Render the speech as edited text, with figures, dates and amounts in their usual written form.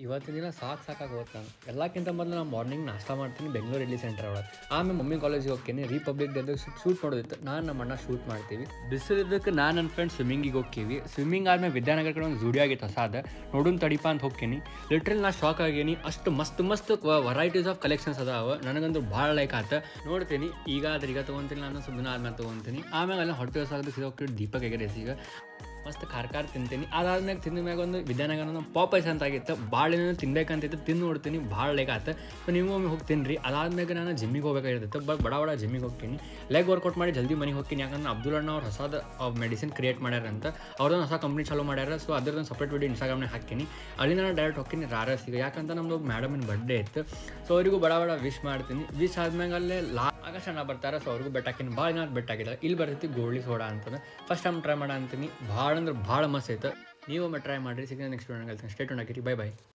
ಇವತ್ತಿನ ದಿನ ಸಾಕಾಗಿ ಹೋಗುತ್ತೆ ನಾನು ಎಲ್ಲಕ್ಕಿಂತ ಮೊದಲು ನಾನು ಮಾರ್ನಿಂಗ್ ನಾಷ್ಟ ಮಾಡ್ತೀನಿ ಬೆಂಗಳೂರು ಇಡ್ಲಿ ಸೆಂಟರ್ ಒಳಗೆ. ಆಮೇಲೆ ಮಮ್ಮಿ ಕಾಲೇಜಿಗೆ ಹೋಗ್ತೀನಿ. ರಿಪಬ್ಲಿಕ್ ಡೇದಾಗ ಶೂಟ್ ಮಾಡೋದಿತ್ತು, ನಾನು ನಮ್ಮ ಅಣ್ಣ ಶೂಟ್ ಮಾಡ್ತೀವಿ. ಬಿಸಿಲಿದ್ದಕ್ಕೆ ನಾನು ನನ್ನ ಫ್ರೆಂಡ್ ಸ್ವಿಮ್ಮಿಂಗಿಗೆ ಹೋಗ್ತೀವಿ. ಸ್ವಿಮ್ಮಿಂಗ್ ಆದಮೇಲೆ ವಿದ್ಯಾನಗರ ಕಡೆ ಒಂದು ಜುಡಿಯೋ ಆಗಿತ್ತು ಹೊಸಾದ, ನೋಡೋಣ ತಡಿಪ ಅಂತ ಹೋಗ್ತೀನಿ. ಲಿಟ್ರಲಿ ನಾನು ಶಾಕ್ ಆಗೀನಿ, ಅಷ್ಟು ಮಸ್ತ್ ವೆರೈಟೀಸ್ ಆಫ್ ಕಲೆಕ್ಷನ್ಸ್ ಅದಾವ. ನನಗಂತೂ ಭಾಳ ಲೈಕ್ ಆತ. ನೋಡ್ತೀನಿ ಈಗ ತೊಗೊತೀನಿ, ನಾನು ಸುಮ್ಮನೆ ಆದ್ಮೇಲೆ ತೊಗೊತೀನಿ. ಆಮೇಲೆ ಅಲ್ಲಿ ಹೊಟ್ಟೆ ಹೊಸಾಗದು ಸಿಗೋಗ್ಬಿಟ್ಟು ದೀಪಕ್ ಎಗರೇಸಿಗೆ ಮಸ್ತ್ ಖಾರ ತಿಂತೀನಿ. ಅದಾದ್ಮೇಲೆ ತಿಂದ ಮ್ಯಾಗ ಒಂದು ವಿದ್ಯಾನಗರ ಪಾಪೈಸ್ ಅಂತ ಆಗಿತ್ತು, ಭಾಳ ಏನೋ ತಿನ್ಬೇಕಂತಿತ್ತು, ತಿಂದು ನೋಡ್ತೀನಿ ಭಾಳ ಲೈಕ್ ಆಯ್ತು. ಸೊ ನೀವು ಒಮ್ಮೆ ಹೋಗಿ ತಿನ್ನಿರಿ. ಅದಾದ್ಮೇಲೆ ನಾನು ಜಿಮ್ಮಿಗೆ ಹೋಗ್ಬೇಕಾಗಿರ್ತಿತ್ತು, ಬಡ ಜಿಮ್ಮಿಗೆ ಹೋಗ್ತೀನಿ. ಲೆಗ್ ವರ್ಕೌಟ್ ಮಾಡಿ ಜಲ್ದಿ ಮನೆಗೆ ಹೋಗ್ತೀನಿ. ಯಾಕಂದ್ರೆ ಅಬ್ದುಲ್ ಅಣ್ಣ ಅವ್ರು ಹೊಸದ ಮೆಡಿಸಿನ್ ಕ್ರಿಯೇಟ್ ಮಾಡ್ಯಾರಂತ, ಅವ್ರದ್ದೊಂದು ಹೊಸ ಕಂಪ್ನಿ ಚಾಲೂ ಮಾಡ್ಯಾರ. ಸೊ ಅದ್ರದ್ದು ಸಪ್ರೇಟ್ ವಿಡಿಯೋ ಇನ್ಸ್ಟಾಗ್ರಾಮ್ನಾಗ ಹಾಕ್ತೀನಿ. ಅಲ್ಲಿಂದ ನಾನು ಡೈರೆಕ್ಟ್ ಹೋಗ್ತೀನಿ ರಾರಸಿಗೆ, ಯಾಕಂತ ನಮ್ಮದು ಮೇಡಮಿನ ಬರ್ಡೇ ಇತ್ತು. ಸೊ ಅವರಿಗೂ ಬಡ ವಿಶ್ ಮಾಡ್ತೀನಿ. ವಿಶ್ ಆದ್ಮೇಲೆ ಅಲ್ಲೇ ಆಗಸ್ಟ್ ಅಣ್ಣ ಬರ್ತಾರೆ. ಸೊ ಅವ್ರಿಗೂ ಬೆಟ್ ಹಾಕಿನಿ. ಭಾಳ ದಿನ ಬೆಟ್ ಹಾಕಿಲ್ಲ. ಇಲ್ಲಿ ಬರ್ತೈತಿ ಗೋಳಿ ಸೋಡಾ ಅಂತಂದ್ರೆ ಫಸ್ಟ್ ಟೈಮ್ ಟ್ರೈ ಮಾಡ ಅಂತೀನಿ. ಭಾಳ ಅಂದ್ರೆ ಭಾಳ ಮಸ್ತ್ ಐತೆ. ನೀವು ಒಮ್ಮೆ ಟ್ರೈ ಮಾಡಿರಿ. ಸಿಗ್ತೀನಿ ನೆಕ್ಸ್ಟ್ ವಿಡಿಯೋನಾಗ ಹೇಳ್ತೀನಿ. ಸ್ಟೇ ಟ್ಯೂನ್ ಆಗಿರಿ. ಬೈ.